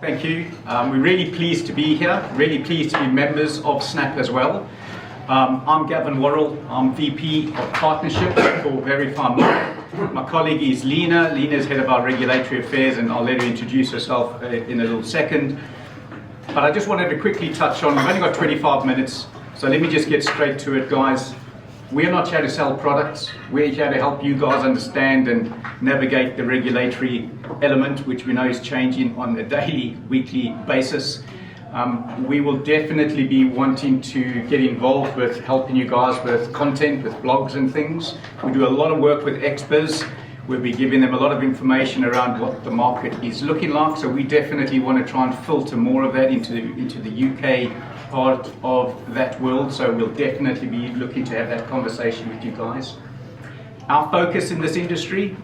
Thank you. We're really pleased to be here, really pleased to be members of SNAP as well. I'm Gavin Worrell, I'm VP of Partnership for VerifyMy. My colleague is Lena. Lena's head of our regulatory affairs, and I'll let her introduce herself in a little second. But I just wanted to quickly touch on, we've only got 25 minutes, so let me just get straight to it, guys. We're not here to sell products. We're here to help you guys understand and navigate the regulatory element, which we know is changing on a daily, weekly basis. We will definitely be wanting to get involved with helping you guys with content, with blogs and things. We do a lot of work with experts. We'll be giving them a lot of information around what the market is looking like. So we definitely want to try and filter more of that into the UK part of that world. So we'll definitely be looking to have that conversation with you guys. Our focus in this industry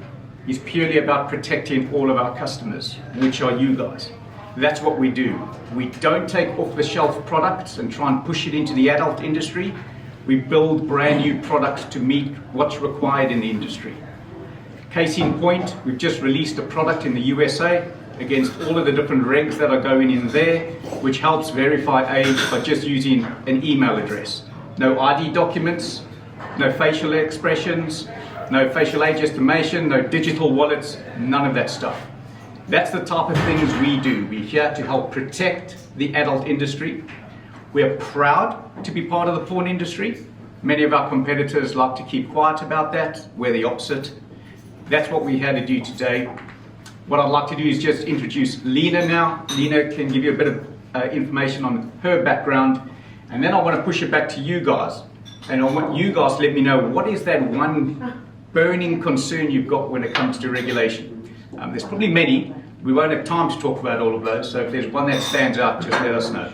is purely about protecting all of our customers, which are you guys. That's what we do. We don't take off-the-shelf products and try and push it into the adult industry. We build brand new products to meet what's required in the industry. Case in point, we've just released a product in the USA against all of the different regs that are going in there, which helps verify age by just using an email address. No ID documents, no facial expressions, no facial age estimation, no digital wallets, none of that stuff. That's the type of things we do. We're here to help protect the adult industry. We're proud to be part of the porn industry. Many of our competitors like to keep quiet about that. We're the opposite. That's what we had to do today. What I'd like to do is just introduce Lena now. Lena can give you a bit of information on her background, and then I want to push it back to you guys. And I want you guys to let me know, what is that one burning concern you've got when it comes to regulation? There's probably many. We won't have time to talk about all of those, so if there's one that stands out, just let us know.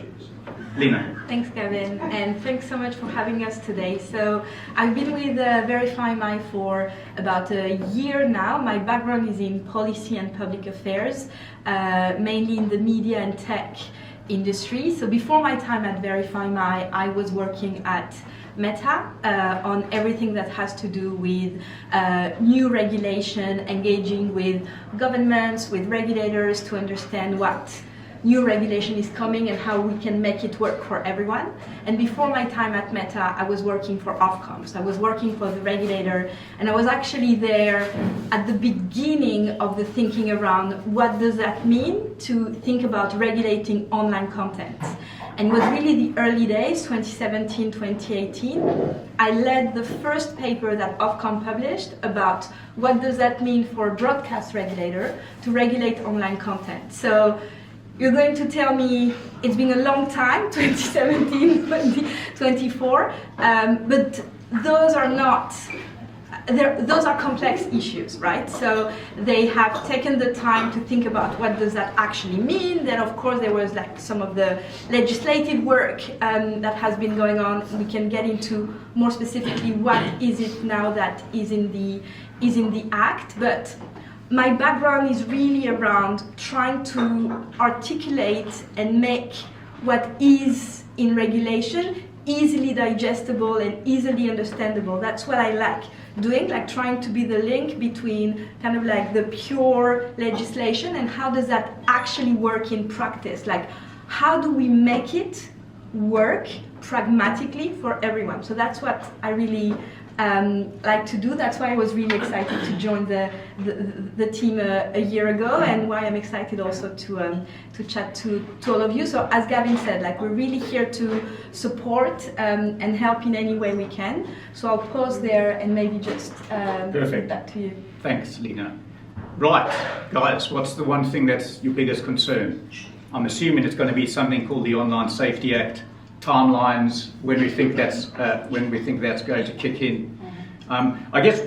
Lena. Thanks, Gavin, and thanks so much for having us today. So I've been with VerifyMy for about a year now. My background is in policy and public affairs, mainly in the media and tech industry. So before my time at VerifyMy, I was working at Meta on everything that has to do with new regulation, engaging with governments, with regulators to understand what new regulation is coming and how we can make it work for everyone. And before my time at Meta, I was working for Ofcom. So I was working for the regulator, and I was actually there at the beginning of the thinking around what does that mean to think about regulating online content. And it was really the early days, 2017, 2018. I led the first paper that Ofcom published about what does that mean for a broadcast regulator to regulate online content. So you're going to tell me it's been a long time, 2017, 2024, but those are complex issues, right? So they have taken the time to think about what does that actually mean. Then of course there was like some of the legislative work that has been going on. We can get into more specifically what is it now that is in the act, but my background is really around trying to articulate and make what is in regulation easily digestible and easily understandable. That's what I like doing, like trying to be the link between kind of like the pure legislation and how does that actually work in practice. Like, how do we make it work pragmatically for everyone? So that's what I really like to do. That's why I was really excited to join the team a year ago, and why I'm excited also to chat to all of you. So as Gavin said, like, we're really here to support and help in any way we can. So I'll pause there and maybe just Perfect. Back to you. Thanks, Lena. Right, guys, what's the one thing that's your biggest concern? I'm assuming it's going to be something called the Online Safety Act. Timelines, when we think that's going to kick in. I guess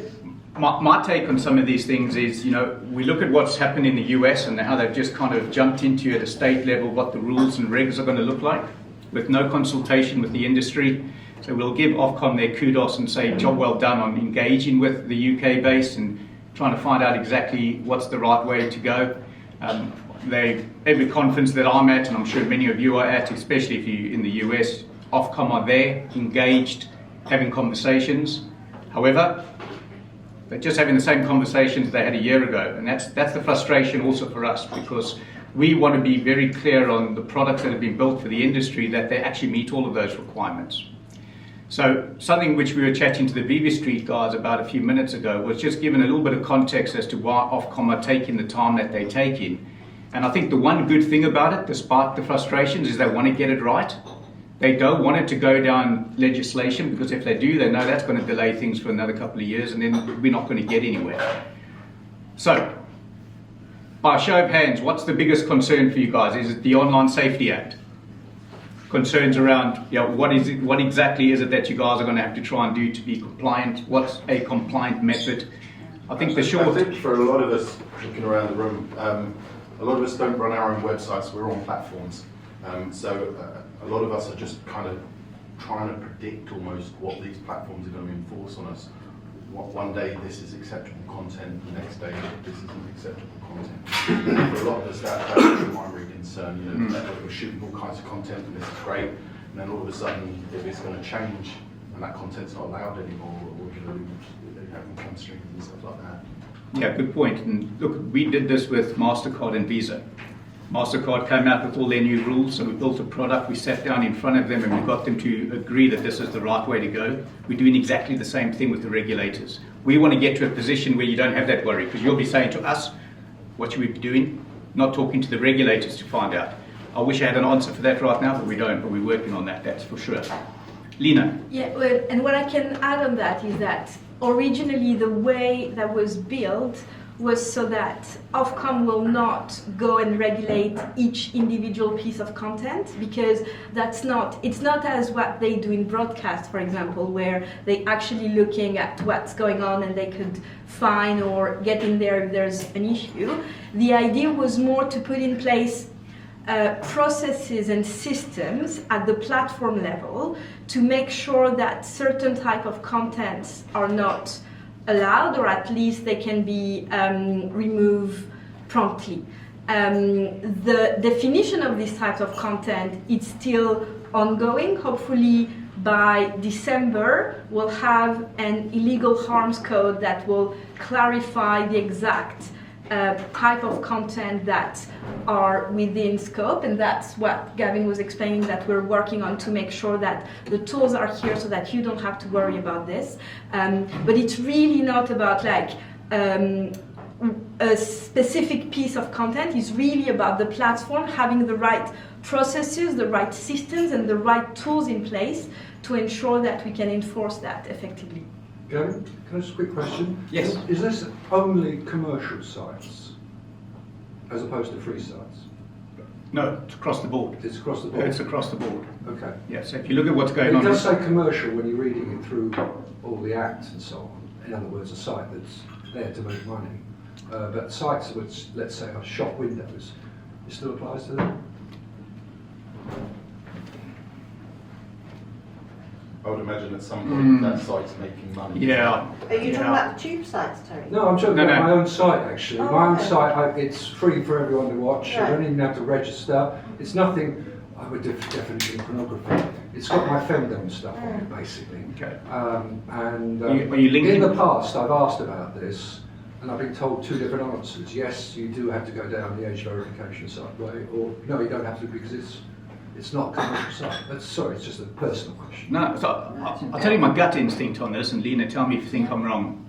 my take on some of these things is, you know, we look at what's happened in the US and how they've just kind of jumped into at a state level what the rules and regs are going to look like, with no consultation with the industry. So we'll give Ofcom their kudos and say job well done on engaging with the UK base and trying to find out exactly what's the right way to go. Every conference that I'm at, and I'm sure many of you are at, especially if you're in the US, Ofcom are there, engaged, having conversations. However, they're just having the same conversations they had a year ago, and that's the frustration also for us, because we want to be very clear on the products that have been built for the industry, that they actually meet all of those requirements. So something which we were chatting to the Viva Street guys about a few minutes ago was just giving a little bit of context as to why Ofcom are taking the time that they're taking. And I think the one good thing about it, despite the frustrations, is they want to get it right. They don't want it to go down legislation, because if they do, they know that's going to delay things for another couple of years, and then we're not going to get anywhere. So, by show of hands, what's the biggest concern for you guys? Is it the Online Safety Act? Concerns around, what exactly is it that you guys are going to have to try and do to be compliant? What's a compliant method? I think I think for a lot of us looking around the room, a lot of us don't run our own websites, we're on platforms. So a lot of us are just kind of trying to predict almost what these platforms are going to enforce on us. One day this is acceptable content, the next day this isn't acceptable content. For a lot of us that's the primary concern, that we're shooting all kinds of content and this is great, and then all of a sudden if it's going to change and that content's not allowed anymore, or they have income streams and stuff like that. Yeah, good point. And look, we did this with MasterCard and Visa. MasterCard came out with all their new rules, so we built a product, we sat down in front of them and we got them to agree that this is the right way to go. We're doing exactly the same thing with the regulators. We want to get to a position where you don't have that worry, because you'll be saying to us, what should we be doing? Not talking to the regulators to find out. I wish I had an answer for that right now, but we don't, but we're working on that, that's for sure. Lena? Yeah, well, and what I can add on that is that originally the way that was built was so that Ofcom will not go and regulate each individual piece of content, because it's not as what they do in broadcast, for example, where they actually looking at what's going on and they could fine or get in there if there's an issue. The idea was more to put in place processes and systems at the platform level to make sure that certain type of contents are not allowed, or at least they can be removed promptly. The definition of this type of content is still ongoing. Hopefully by December we'll have an illegal harms code that will clarify the exact type of content that are within scope, and that's what Gavin was explaining that we're working on, to make sure that the tools are here so that you don't have to worry about this. But it's really not about like a specific piece of content. It's really about the platform having the right processes, the right systems, and the right tools in place to ensure that we can enforce that effectively. Gavin, can I ask a quick question? Yes. Is this only commercial sites as opposed to free sites? No, it's across the board. It's across the board? It's across the board. Okay. Yeah, so if you look at what's going It on... does say commercial when you're reading it through all the acts and so on. In other words, a site that's there to make money. But sites which, let's say, are shop windows, it still applies to them? I would imagine at some point that site's making money. Yeah. Are you talking about the tube sites, Terry? No, I'm talking about my own site actually. Oh, my own okay. site, it's free for everyone to watch. Right. I don't even have to register. It's nothing, I would definition pornography. It's got my femdom stuff on it basically. Okay. Are you linking? in the past I've asked about this and I've been told two different answers. Yes, you do have to go down the age verification site way, or no, you don't have to because it's not a commercial site. Sorry, it's just a personal question. No, so I'll tell you my gut instinct on this, and Lena, tell me if you think I'm wrong.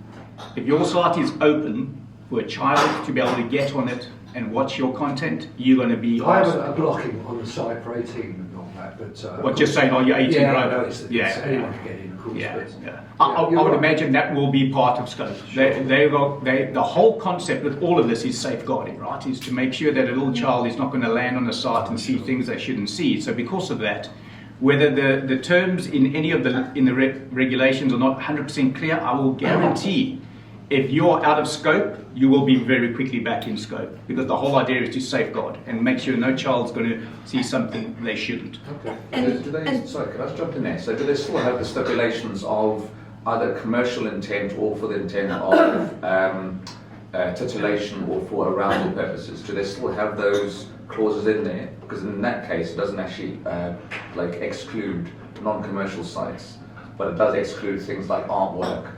If your site is open for a child to be able to get on it and watch your content, you're going to be... I have a blocking on the site for 18 and all that, but... What, just saying, oh, you're 18, yeah, right? I know, anyone can get in, of course. Yeah, but, yeah. I would imagine that will be part of scope. Sure. The whole concept with all of this is safeguarding, right? Is to make sure that a little child is not going to land on a site and see things they shouldn't see. So because of that, whether the terms in any of the regulations are not 100% clear, I will guarantee if you're out of scope, you will be very quickly back in scope, because the whole idea is to safeguard and make sure no child's going to see something they shouldn't. Okay. Sorry, can I just jump in there? So do they still have the stipulations of either commercial intent or for the intent of titillation or for arousal purposes? Do they still have those clauses in there? Because in that case, it doesn't actually exclude non-commercial sites, but it does exclude things like artwork,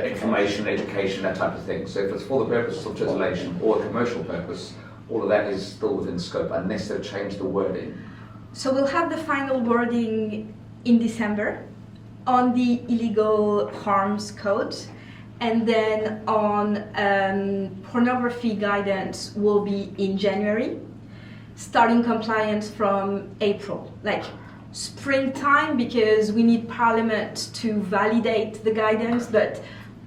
information, education, that type of thing. So if it's for the purpose of titillation or a commercial purpose, all of that is still within scope unless they've changed the wording. So we'll have the final wording in December on the illegal harms code, and then on pornography guidance will be in January, starting compliance from April, like springtime, because we need Parliament to validate the guidance, but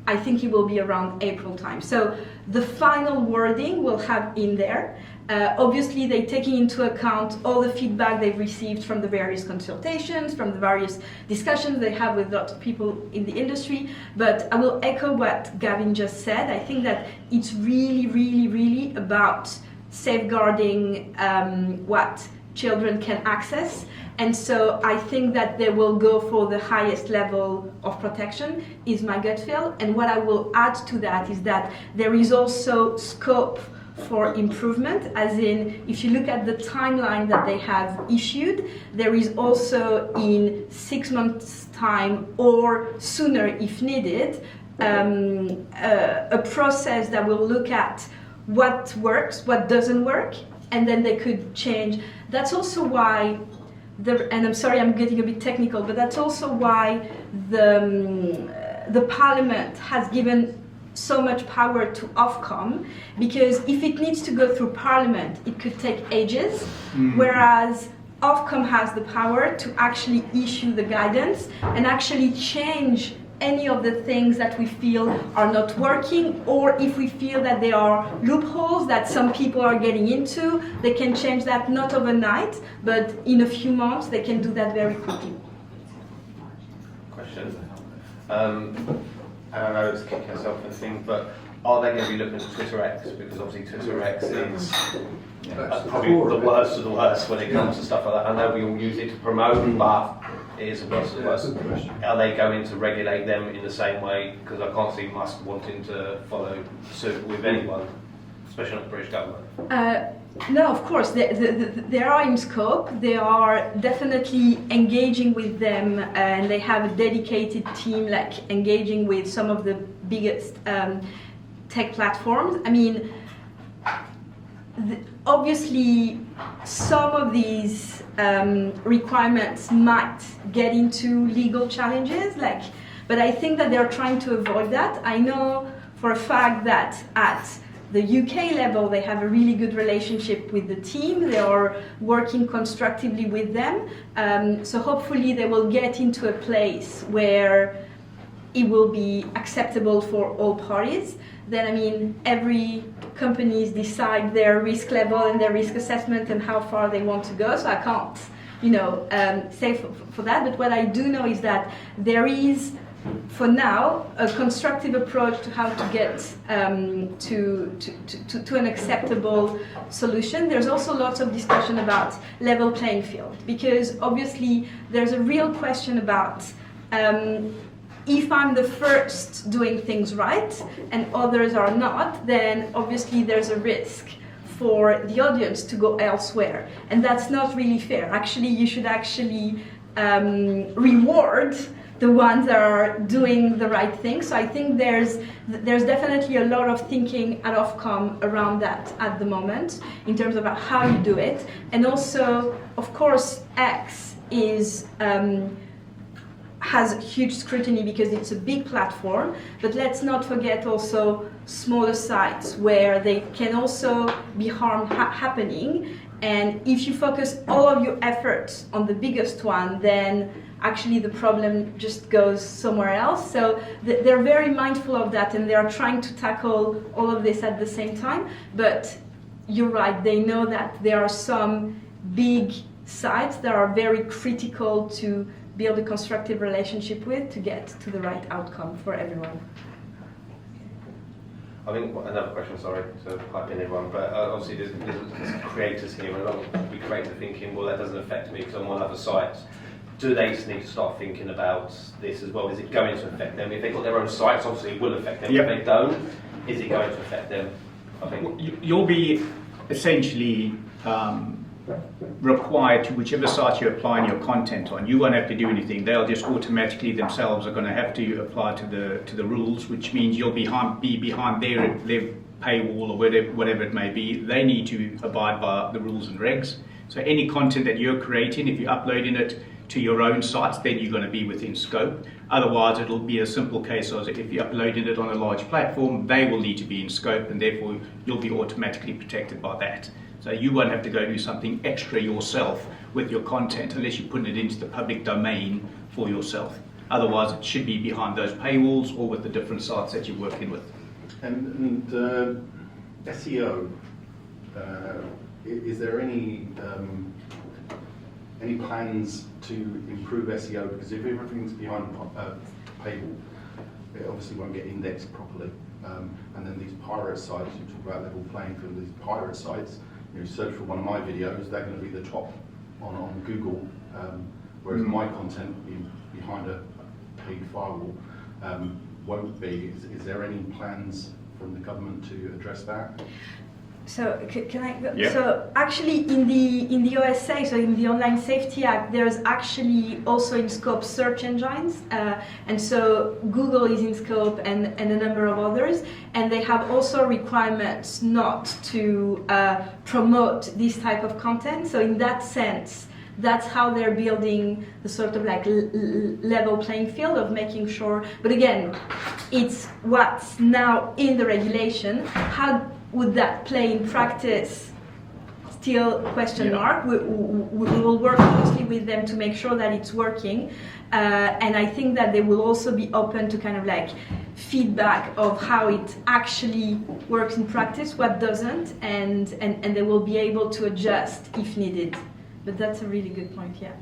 I think it will be around April time. So the final wording we'll have in there. Obviously, they're taking into account all the feedback they've received from the various consultations, from the various discussions they have with lots of people in the industry. But I will echo what Gavin just said. I think that it's really, really, really about safeguarding what children can access. And so I think that they will go for the highest level of protection, is my gut feel. And what I will add to that is that there is also scope for improvement, as in, if you look at the timeline that they have issued, there is also in 6 months' time or sooner if needed, a process that will look at what works, what doesn't work, and then they could change. That's also why, and I'm sorry I'm getting a bit technical, but that's also why the Parliament has given so much power to Ofcom, because if it needs to go through Parliament, it could take ages, whereas Ofcom has the power to actually issue the guidance and actually change any of the things that we feel are not working, or if we feel that there are loopholes that some people are getting into, they can change that not overnight, but in a few months they can do that very quickly. Question. And I know it's kick yourself and thing, but are they going to be looking at Twitter X? Because obviously Twitter X is probably the worst of the worst when it comes to stuff like that. I know we all use it to promote, but it is the worst of the worst. Are they going to regulate them in the same way? Because I can't see Musk wanting to follow suit with anyone, especially not the British government. No, of course, they are in scope. They are definitely engaging with them, and they have a dedicated team, like engaging with some of the biggest tech platforms. I mean, obviously, some of these requirements might get into legal challenges, but I think that they're trying to avoid that. I know for a fact that at the UK level, they have a really good relationship with the team. They are working constructively with them. So hopefully they will get into a place where it will be acceptable for all parties. Then, I mean, every companies decide their risk level and their risk assessment and how far they want to go. So I can't, say for that. But what I do know is that there is, for now, a constructive approach to how to get to an acceptable solution. There's also lots of discussion about level playing field, because obviously there's a real question about if I'm the first doing things right and others are not, then obviously there's a risk for the audience to go elsewhere, and that's not really fair. Actually, you should actually reward the ones that are doing the right thing. So I think there's definitely a lot of thinking at Ofcom around that at the moment, in terms of how you do it. And also, of course, X is has huge scrutiny because it's a big platform, but let's not forget also smaller sites where they can also be harm happening. And if you focus all of your efforts on the biggest one, then actually the problem just goes somewhere else. So they're very mindful of that, and they are trying to tackle all of this at the same time. But you're right, they know that there are some big sites that are very critical to build a constructive relationship with to get to the right outcome for everyone. I think another question, sorry to pipe in everyone, but obviously there's creators here, and a lot of big creators thinking, well, that doesn't affect me because I'm on other sites. Do they need to start thinking about this as well? Is it going to affect them? If they've got their own sites, obviously it will affect them. If they don't, is it going to affect them? I think you'll be essentially required to, whichever site you're applying your content on, you won't have to do anything. They'll just automatically themselves are going to have to apply to the rules, which means you'll be behind their paywall or whatever it may be, they need to abide by the rules and regs. So any content that you're creating, if you're uploading it to your own sites, then you're going to be within scope. Otherwise, it'll be a simple case of if you're uploading it on a large platform, they will need to be in scope, and therefore you'll be automatically protected by that. So you won't have to go do something extra yourself with your content unless you're putting it into the public domain for yourself. Otherwise, it should be behind those paywalls or with the different sites that you're working with. And SEO, is there any plans to improve SEO? Because if everything's behind a paywall, it obviously won't get indexed properly. And then these pirate sites, you talk about level playing field, these pirate sites, you search for one of my videos, they're going to be the top on Google, whereas my content behind a paid firewall won't be. Is there any plans from the government to address that? So can I go? Yeah. So actually in the OSA, so in the Online Safety Act, there's actually also in scope search engines, and so Google is in scope and a number of others, and they have also requirements not to promote this type of content. So in that sense, that's how they're building the sort of like level playing field of making sure. But again, it's what's now in the regulation. How would that play in practice? Still question mark. We will work closely with them to make sure that it's working, and I think that they will also be open to kind of like feedback of how it actually works in practice, what doesn't, and they will be able to adjust if needed. But that's a really good point, yeah.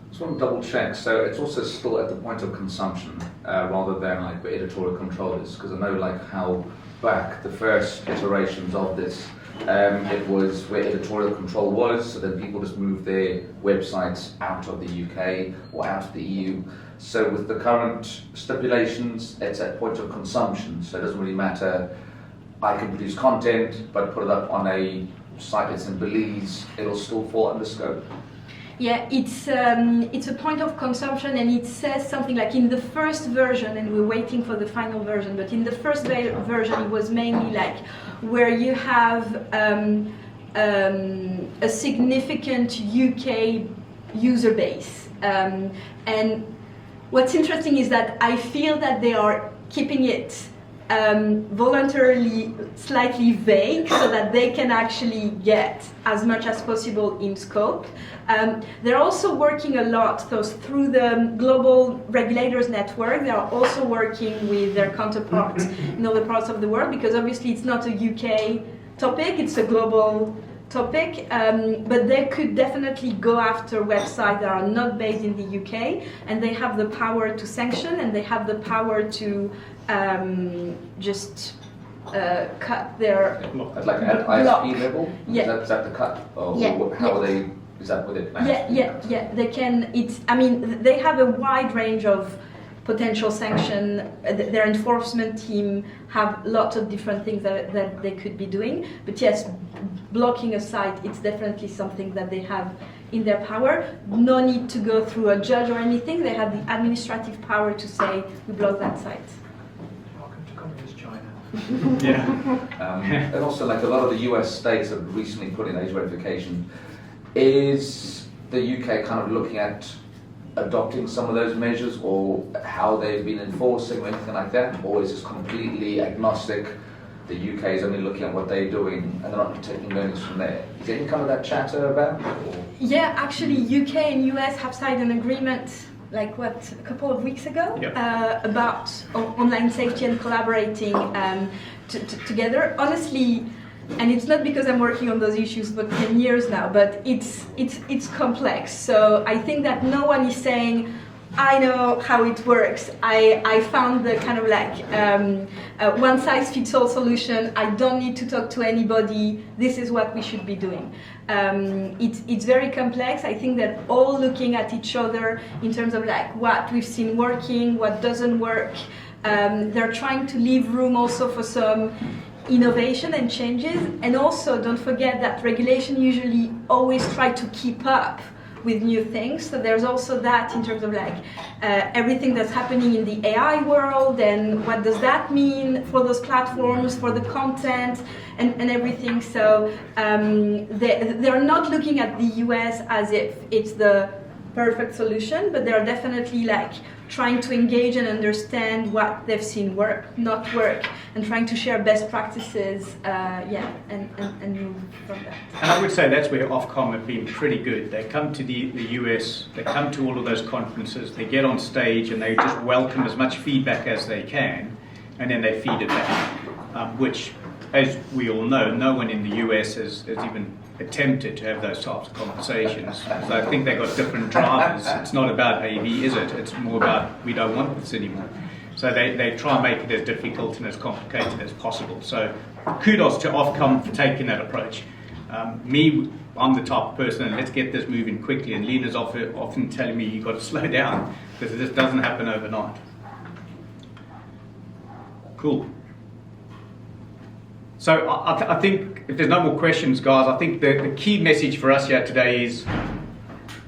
Just want to double check. So it's also still at the point of consumption rather than like where editorial control is, because I know like how back the first iterations of this, it was where editorial control was, so then people just moved their websites out of the UK or out of the EU. So with the current stipulations, it's at point of consumption, so it doesn't really matter. I can produce content, but put it up on a site that's in Belize, it'll still fall under scope. Yeah, it's a point of consumption, and it says something like in the first version, and we're waiting for the final version, but in the first version it was mainly like where you have a significant UK user base. And what's interesting is that I feel that they are keeping it voluntarily slightly vague so that they can actually get as much as possible in scope. They're also working a lot, so through the global regulators network, they are also working with their counterparts in other parts of the world, because obviously it's not a UK topic, it's a global topic, but they could definitely go after websites that are not based in the UK, and they have the power to sanction, and they have the power to just cut their At like at ISP level? Yeah. Is that the cut? Or Yeah. how are they, is that with it? Yeah, they can, I mean, they have a wide range of potential sanction. Their enforcement team have lots of different things that they could be doing. But yes, blocking a site, it's definitely something that they have in their power. No need to go through a judge or anything. They have the administrative power to say, we block that site. Welcome to Communist China. Yeah. And also, like a lot of the US states have recently put in age verification. Is the UK kind of looking at adopting some of those measures, or how they've been enforcing or anything like that? Or is this completely agnostic? The UK is only looking at what they're doing and they're not taking learnings from there. Is there any kind of that chatter about? Or? Yeah, actually, UK and US have signed an agreement, like what, a couple of weeks ago, about online safety and collaborating together. Honestly, and it's not because I'm working on those issues for 10 years now, but it's complex. So I think that no one is saying, I know how it works. I found the kind of like one-size-fits-all solution. I don't need to talk to anybody. This is what we should be doing. It's very complex. I think that all looking at each other in terms of like what we've seen working, what doesn't work. They're trying to leave room also for some innovation and changes. And also don't forget that regulation usually always try to keep up with new things. So there's also that in terms of like everything that's happening in the AI world, and what does that mean for those platforms, for the content, and everything. So they're not looking at the US as if it's the perfect solution, but they're definitely like trying to engage and understand what they've seen work, not work, and trying to share best practices, and move from that. And I would say that's where Ofcom have been pretty good. They come to the US, they come to all of those conferences, they get on stage and they just welcome as much feedback as they can, and then they feed it back, which, as we all know, no one in the US has even attempted to have those types of conversations. So I think they've got different drivers. It's not about AV, is it? It's more about we don't want this anymore. So they try and make it as difficult and as complicated as possible. So kudos to Ofcom for taking that approach. I'm the type of person, and let's get this moving quickly, and Lena's often telling me you've got to slow down because this doesn't happen overnight. Cool. So I think if there's no more questions, guys, I think the key message for us here today is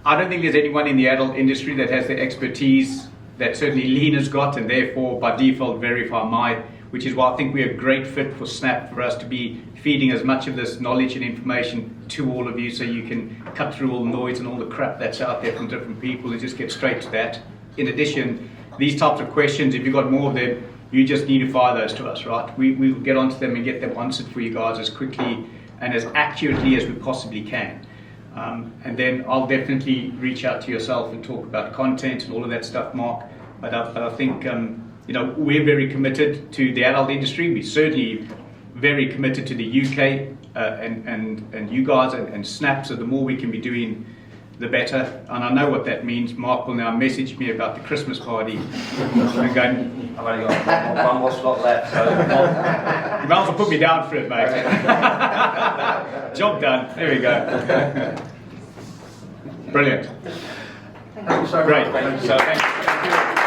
I don't think there's anyone in the adult industry that has the expertise that certainly Lena's got, and therefore by default VerifyMy, which is why I think we're a great fit for Snap, for us to be feeding as much of this knowledge and information to all of you so you can cut through all the noise and all the crap that's out there from different people and just get straight to that. In addition, these types of questions, if you've got more of them, you just need to fire those to us, right? We will get onto them and get them answered for you guys as quickly and as accurately as we possibly can. And then I'll definitely reach out to yourself and talk about content and all of that stuff, Mark. But I think we're very committed to the adult industry. We're certainly very committed to the UK and you guys and Snap. So the more we can be doing, the better. And I know what that means. Mark will now message me about the Christmas party. And going, I've only got one more slot left, so you might as well put me down for it, mate. Job done. There we go. Brilliant. Thank you so much. Great. So thank you.